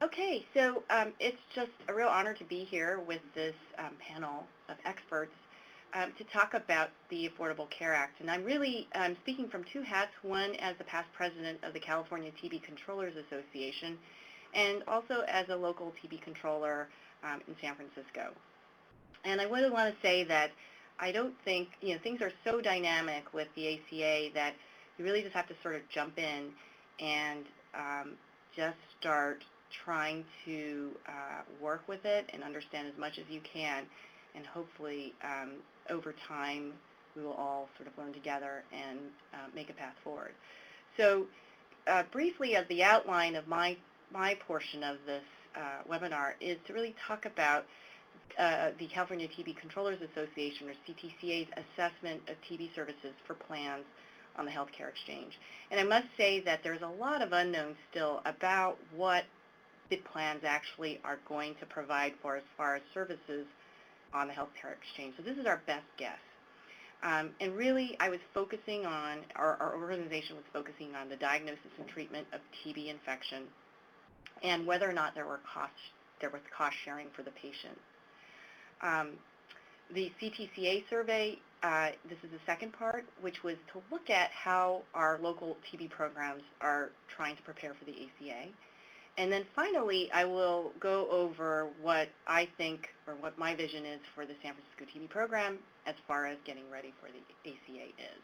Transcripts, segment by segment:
Okay, so it's just a real honor to be here with this panel of experts to talk about the Affordable Care Act. And I'm really speaking from two hats, one as the past president of the California TB Controllers Association and also as a local TB controller in San Francisco. And I really want to say that I don't think, things are so dynamic with the ACA that you really just have to sort of jump in and just start trying to work with it and understand as much as you can, and hopefully over time we will all sort of learn together and make a path forward. So briefly, as the outline of my portion of this webinar is to really talk about the California TB Controllers Association, or CTCA's assessment of TB services for plans on the healthcare exchange. And I must say that there's a lot of unknowns still about what the plans actually are going to provide for as far as services on the healthcare exchange. So this is our best guess. And really, I was focusing on, our organization was focusing on the diagnosis and treatment of TB infection and whether or not there was cost sharing for the patient. The CTCA survey, this is the second part, which was to look at how our local TB programs are trying to prepare for the ACA. And then finally, I will go over what I think, or what my vision is for the San Francisco TB program as far as getting ready for the ACA is.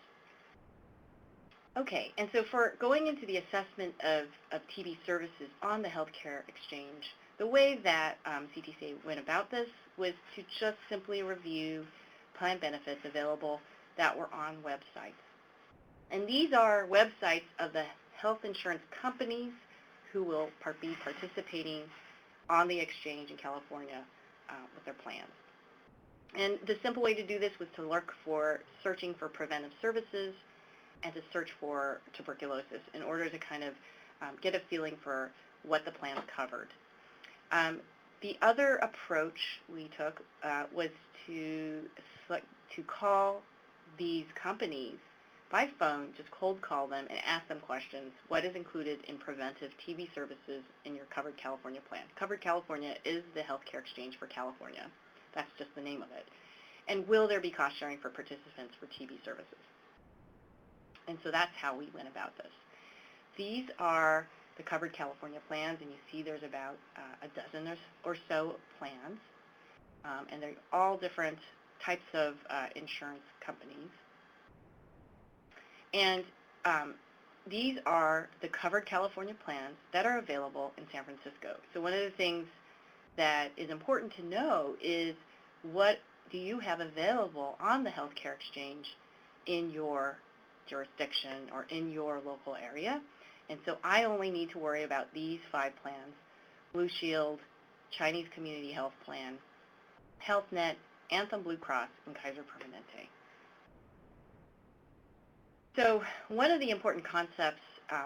Okay, and so for going into the assessment of TB services on the healthcare exchange, the way that CTCA went about this was to just simply review plan benefits available that were on websites. And these are websites of the health insurance companies who will be participating on the exchange in California with their plans. And the simple way to do this was to look for searching for preventive services and to search for tuberculosis in order to kind of get a feeling for what the plans covered. The other approach we took was to call these companies by phone, just cold call them and ask them questions. What is included in preventive TB services in your Covered California plan? Covered California is the healthcare exchange for California. That's just the name of it. And will there be cost sharing for participants for TB services? And so that's how we went about this. These are the Covered California plans, and you see there's about a dozen or so plans, and they're all different types of insurance companies. And these are the Covered California plans that are available in San Francisco. So one of the things that is important to know is, what do you have available on the healthcare exchange in your jurisdiction or in your local area? And so I only need to worry about these 5 plans: Blue Shield, Chinese Community Health Plan, HealthNet, Anthem Blue Cross, and Kaiser Permanente. So one of the important concepts,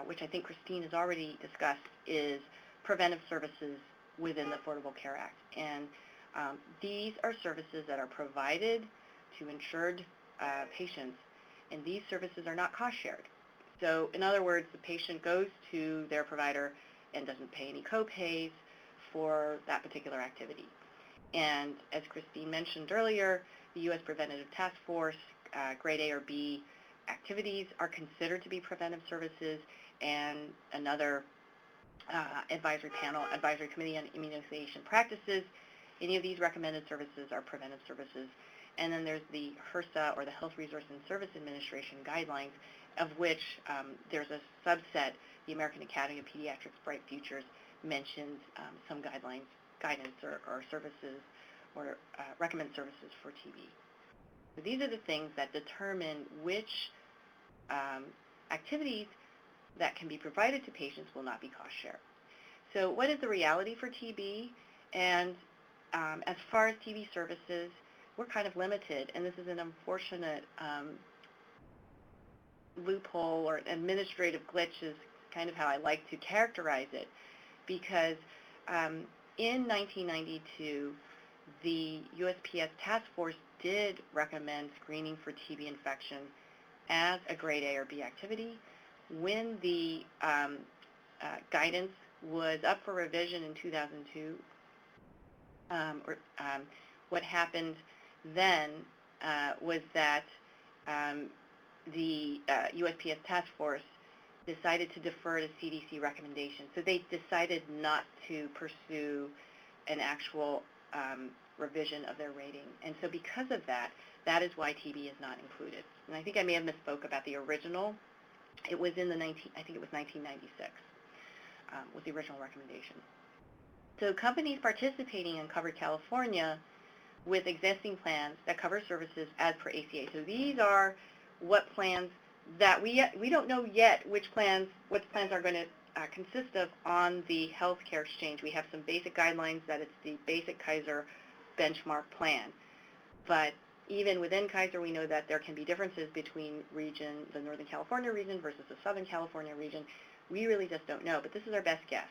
which I think Christine has already discussed, is preventive services within the Affordable Care Act. And these are services that are provided to insured patients, and these services are not cost shared. So in other words, the patient goes to their provider and doesn't pay any co-pays for that particular activity. And as Christine mentioned earlier, the U.S. Preventative Task Force, grade A or B activities are considered to be preventive services, and another advisory committee on immunization practices, any of these recommended services are preventive services. And then there's the HRSA, or the Health Resource and Service Administration guidelines, of which there's a subset. The American Academy of Pediatrics Bright Futures mentions some guidance or services, or recommend services for TB. So these are the things that determine which activities that can be provided to patients will not be cost shared. So what is the reality for TB? And as far as TB services, we're kind of limited, and this is an unfortunate loophole or administrative glitch is kind of how I like to characterize it, because in 1992, the USPS task force did recommend screening for TB infection as a grade A or B activity when the guidance was up for revision in 2002. What happened then was that the USPS task force decided to defer to CDC recommendations. So they decided not to pursue an actual revision of their rating. And so because of that, that is why TB is not included. And I think I may have misspoke about the original. It was in the I think it was 1996 was the original recommendation. So companies participating in Covered California with existing plans that cover services as per ACA. So these are what plans that we don't know yet what plans are going to consist of on the healthcare exchange. We have some basic guidelines that it's the basic Kaiser benchmark plan. But even within Kaiser, we know that there can be differences between the Northern California region versus the Southern California region. We really just don't know, but this is our best guess.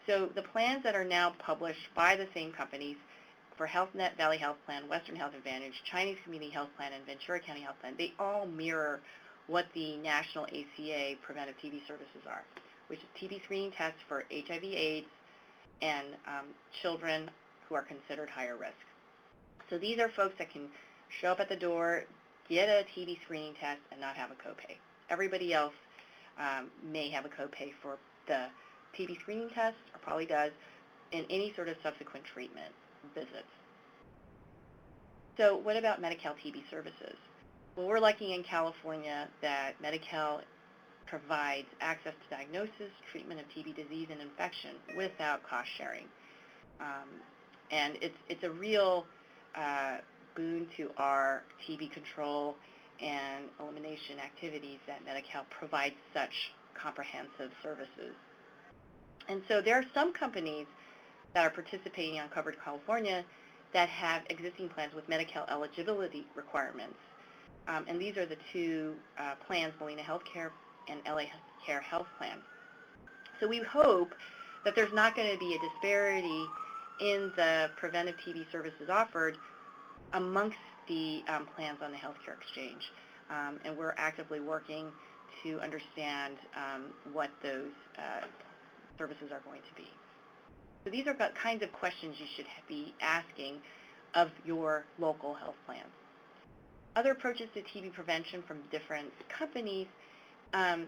So the plans that are now published by the same companies for HealthNet, Valley Health Plan, Western Health Advantage, Chinese Community Health Plan, and Ventura County Health Plan, they all mirror what the national ACA preventive TB services are, which is TB screening tests for HIV/AIDS and children who are considered higher risk. So these are folks that can show up at the door, get a TB screening test, and not have a copay. Everybody else may have a copay for the TB screening test, or probably does, in any sort of subsequent treatment visits. So what about Medi-Cal TB Services? Well, we're lucky in California that Medi-Cal provides access to diagnosis, treatment of TB disease and infection without cost sharing. And it's a real boon to our TB control and elimination activities that Medi-Cal provides such comprehensive services. And so there are some companies that are participating on Covered California that have existing plans with Medi-Cal eligibility requirements. And these are the two plans, Molina Healthcare and LA Care Health Plan. So we hope that there's not going to be a disparity in the preventive TB services offered amongst the plans on the healthcare exchange. And we're actively working to understand what those services are going to be. So these are the kinds of questions you should be asking of your local health plan. Other approaches to TB prevention from different companies, and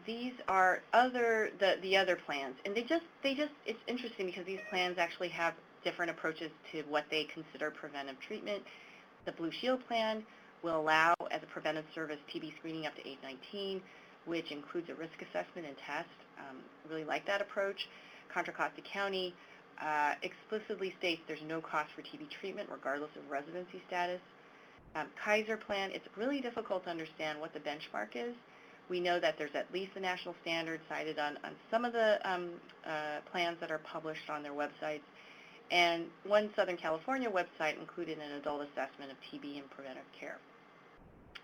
these are the other plans. And it's interesting because these plans actually have different approaches to what they consider preventive treatment. The Blue Shield plan will allow, as a preventive service, TB screening up to age 19, which includes a risk assessment and test. Really like that approach. Contra Costa County explicitly states there's no cost for TB treatment regardless of residency status. Kaiser plan, it's really difficult to understand what the benchmark is. We know that there's at least a national standard cited on some of the plans that are published on their websites. And one Southern California website included an adult assessment of TB and preventive care.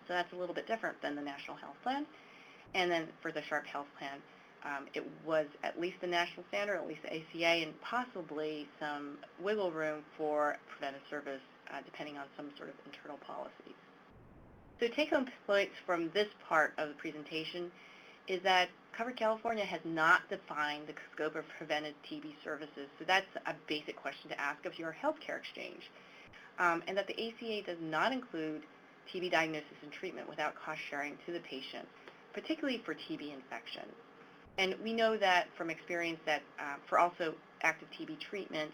So that's a little bit different than the National Health Plan. And then for the Sharp Health Plan, it was at least the national standard, at least the ACA, and possibly some wiggle room for preventive service depending on some sort of internal policies. So take-home points from this part of the presentation is that Covered California has not defined the scope of preventive TB services, so that's a basic question to ask of your healthcare exchange, and that the ACA does not include TB diagnosis and treatment without cost sharing to the patient, particularly for TB infection. And we know that from experience that for also active TB treatment,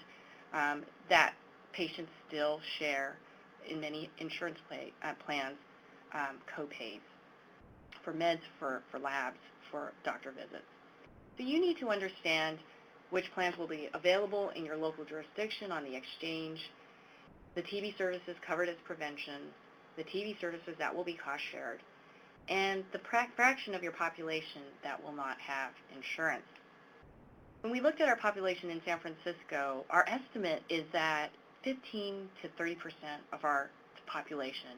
that patients still share in many insurance plans co-pays for meds, for labs, for doctor visits. So you need to understand which plans will be available in your local jurisdiction on the exchange, the TB services covered as prevention, the TB services that will be cost shared, and the fraction of your population that will not have insurance. When we looked at our population in San Francisco, our estimate is that 15 to 30% of our population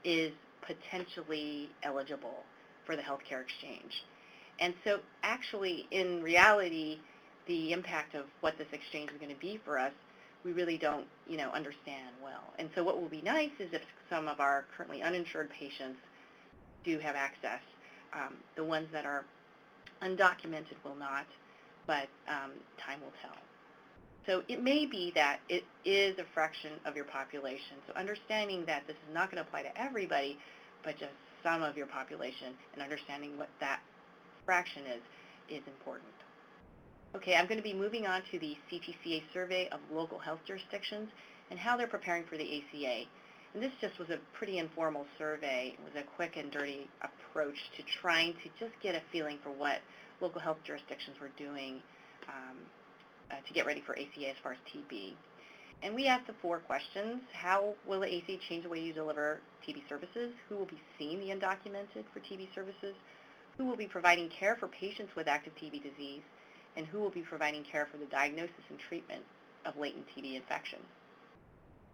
is potentially eligible for the healthcare exchange. And so actually, in reality, the impact of what this exchange is going to be for us, we really don't, understand well. And so what will be nice is if some of our currently uninsured patients do have access, the ones that are Undocumented will not, but time will tell. So it may be that it is a fraction of your population. So understanding that this is not going to apply to everybody, but just some of your population, and understanding what that fraction is important. Okay, I'm going to be moving on to the CTCA survey of local health jurisdictions and how they're preparing for the ACA. And this just was a pretty informal survey. It was a quick and dirty approach to trying to just get a feeling for what local health jurisdictions were doing to get ready for ACA as far as TB. And we asked the 4 questions. How will the ACA change the way you deliver TB services? Who will be seeing the undocumented for TB services? Who will be providing care for patients with active TB disease? And who will be providing care for the diagnosis and treatment of latent TB infection?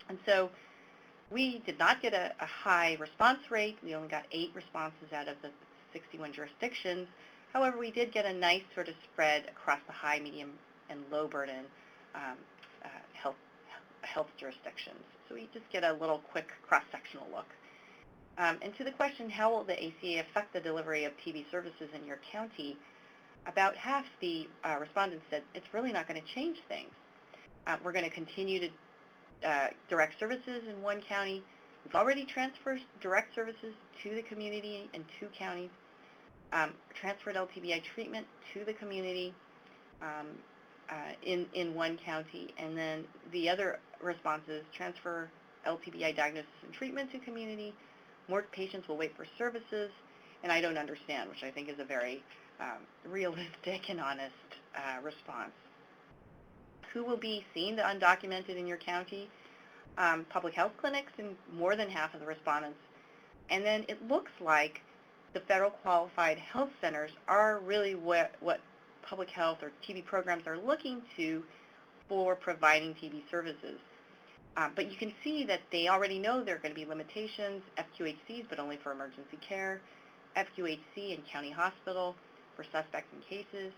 And so we did not get a high response rate. We only got 8 responses out of the 61 jurisdictions. However, we did get a nice sort of spread across the high, medium, and low burden health jurisdictions. So we just get a little quick cross-sectional look. And to the question, how will the ACA affect the delivery of TB services in your county, about half the respondents said it's really not going to change things. We're going to continue to direct services in one county. We've already transferred direct services to the community in 2 counties, transferred LTBI treatment to the community in 1 county, and then the other responses transfer LTBI diagnosis and treatment to community. More patients will wait for services, and I don't understand, which I think is a very realistic and honest response. Who will be seeing the undocumented in your county? Public health clinics in more than half of the respondents. And then it looks like the federal qualified health centers are really what public health or TB programs are looking to for providing TB services. But you can see that they already know there are going to be limitations, FQHCs, but only for emergency care, FQHC in county hospital for suspects and cases,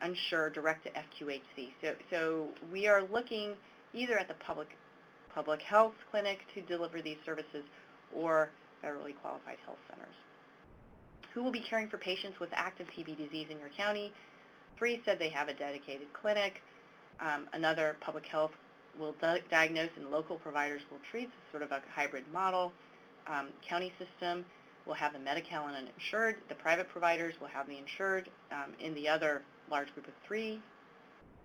unsure direct to FQHC. So we are looking either at the public health clinic to deliver these services or federally qualified health centers. Who will be caring for patients with active TB disease in your county? 3 said they have a dedicated clinic. Another, public health will diagnose and local providers will treat, sort of a hybrid model. County system will have the Medi-Cal and uninsured. The private providers will have the insured in the other large group of 3.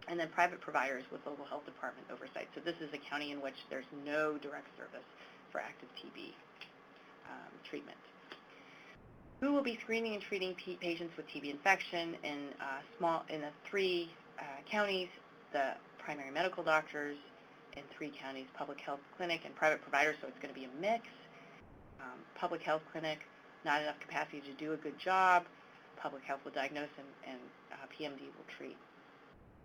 And then private providers with local health department oversight. So this is a county in which there's no direct service for active TB treatment. Who will be screening and treating patients with TB infection in the 3 counties? The primary medical doctors in 3 counties, public health clinic and private providers, so it's going to be a mix. Public health clinic, not enough capacity to do a good job. Public health will diagnose and PMD will treat.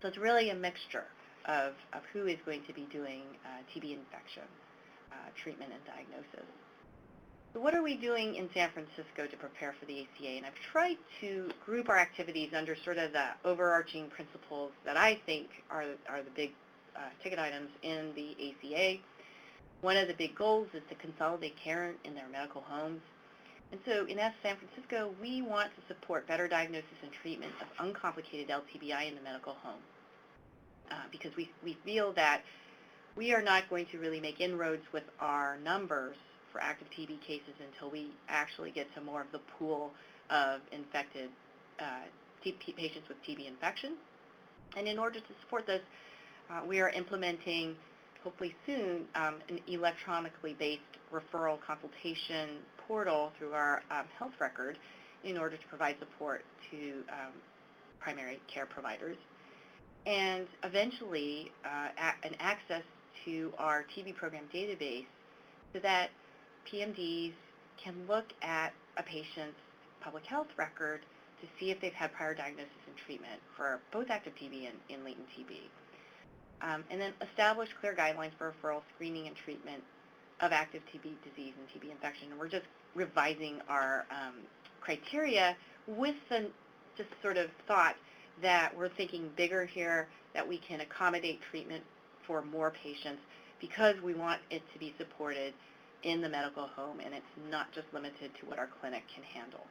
So it's really a mixture of who is going to be doing TB infection treatment and diagnosis. So what are we doing in San Francisco to prepare for the ACA? And I've tried to group our activities under sort of the overarching principles that I think are the big ticket items in the ACA. One of the big goals is to consolidate care in their medical homes. And so in San Francisco, we want to support better diagnosis and treatment of uncomplicated LTBI in the medical home because we feel that we are not going to really make inroads with our numbers for active TB cases until we actually get to more of the pool of infected patients with TB infection. And in order to support this, we are implementing, hopefully soon, an electronically based referral consultation portal through our health record in order to provide support to primary care providers. And eventually, an access to our TB program database so that PMDs can look at a patient's public health record to see if they've had prior diagnosis and treatment for both active TB and latent TB. And then establish clear guidelines for referral, screening, and treatment of active TB disease and TB infection. And we're just revising our criteria with the just sort of thought that we're thinking bigger here, that we can accommodate treatment for more patients because we want it to be supported in the medical home and it's not just limited to what our clinic can handle.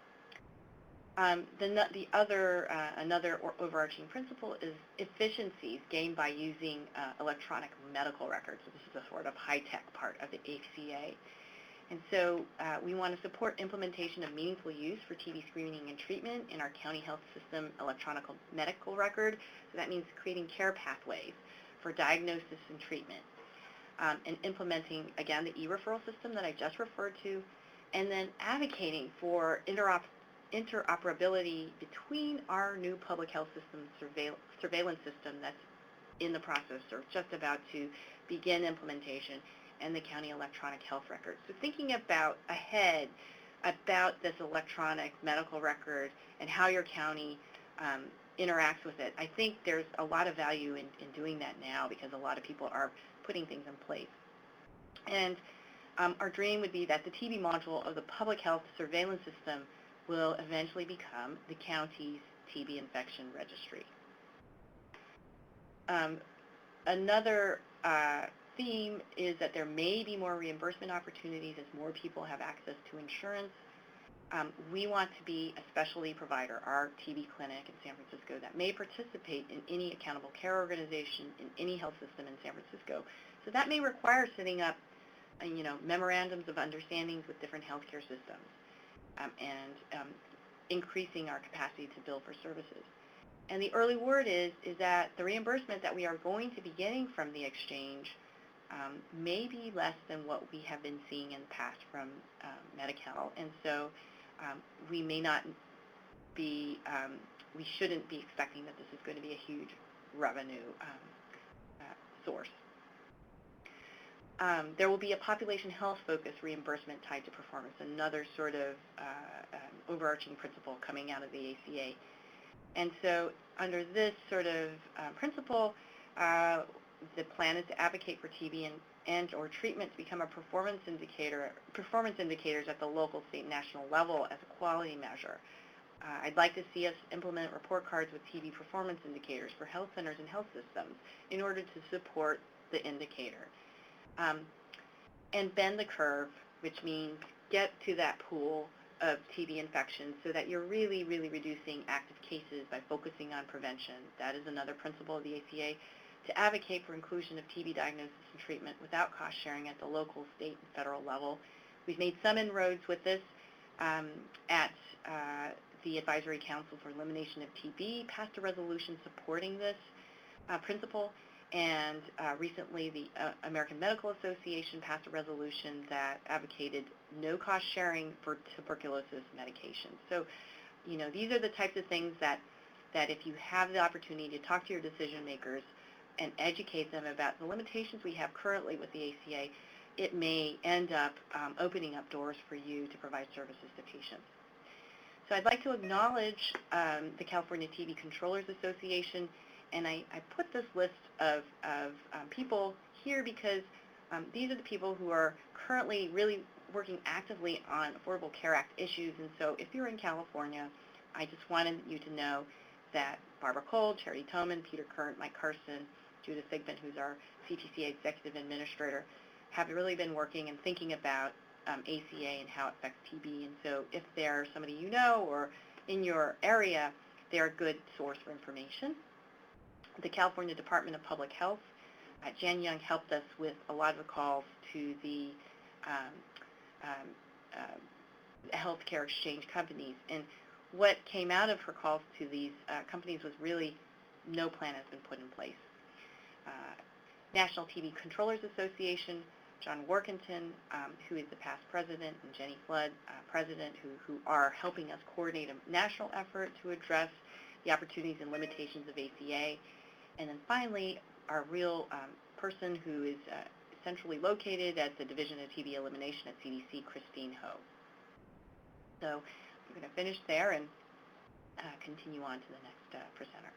Another overarching principle is efficiencies gained by using electronic medical records. So this is a sort of high-tech part of the ACA. And so we want to support implementation of meaningful use for TB screening and treatment in our county health system electronic medical record. So that means creating care pathways for diagnosis and treatment, and implementing, again, the e-referral system that I just referred to, and then advocating for interoperability between our new public health system surveillance system that's in the process or just about to begin implementation, and the county electronic health record. So thinking about ahead about this electronic medical record and how your county interacts with it, I think there's a lot of value in doing that now because a lot of people are putting things in place. And our dream would be that the TB module of the public health surveillance system will eventually become the county's TB infection registry. Another theme is that there may be more reimbursement opportunities as more people have access to insurance. We want to be a specialty provider, our TB clinic in San Francisco, that may participate in any accountable care organization in any health system in San Francisco. So that may require setting up memorandums of understandings with different healthcare systems and increasing our capacity to bill for services. And the early word is that the reimbursement that we are going to be getting from the exchange may be less than what we have been seeing in the past from Medi-Cal, and so we may not be, we shouldn't be expecting that this is going to be a huge revenue source. There will be a population health focused reimbursement tied to performance, another sort of overarching principle coming out of the ACA. And so under this sort of principle, the plan is to advocate for TB and or treatment to become a performance indicators at the local, state, and national level as a quality measure. I'd like to see us implement report cards with TB performance indicators for health centers and health systems in order to support the indicator. And bend the curve, which means get to that pool of TB infections so that you're really, really reducing active cases by focusing on prevention. That is another principle of the ACA, to advocate for inclusion of TB diagnosis and treatment without cost sharing at the local, state, and federal level. We've made some inroads with this at the Advisory Council for Elimination of TB, passed a resolution supporting this principle, and recently the American Medical Association passed a resolution that advocated no cost sharing for tuberculosis medication. So, these are the types of things that if you have the opportunity to talk to your decision makers and educate them about the limitations we have currently with the ACA, it may end up opening up doors for you to provide services to patients. So I'd like to acknowledge the California TB Controllers Association, and I put this list of people here because these are the people who are currently really working actively on Affordable Care Act issues. And so if you're in California, I just wanted you to know that Barbara Cole, Terry Toman, Peter Current, Mike Carson, Judith Thigpen, who's our CTCA Executive Administrator, have really been working and thinking about ACA and how it affects TB. And so if they're somebody you know or in your area, they're a good source for information. The California Department of Public Health, Jan Young helped us with a lot of the calls to the healthcare exchange companies. And what came out of her calls to these companies was really no plan has been put in place. National TB Controllers Association, John Workington, who is the past president, and Jenny Flood, president, who are helping us coordinate a national effort to address the opportunities and limitations of ACA. And then finally, our real person who is centrally located at the Division of TB Elimination at CDC, Christine Ho. So I'm going to finish there and continue on to the next presenter.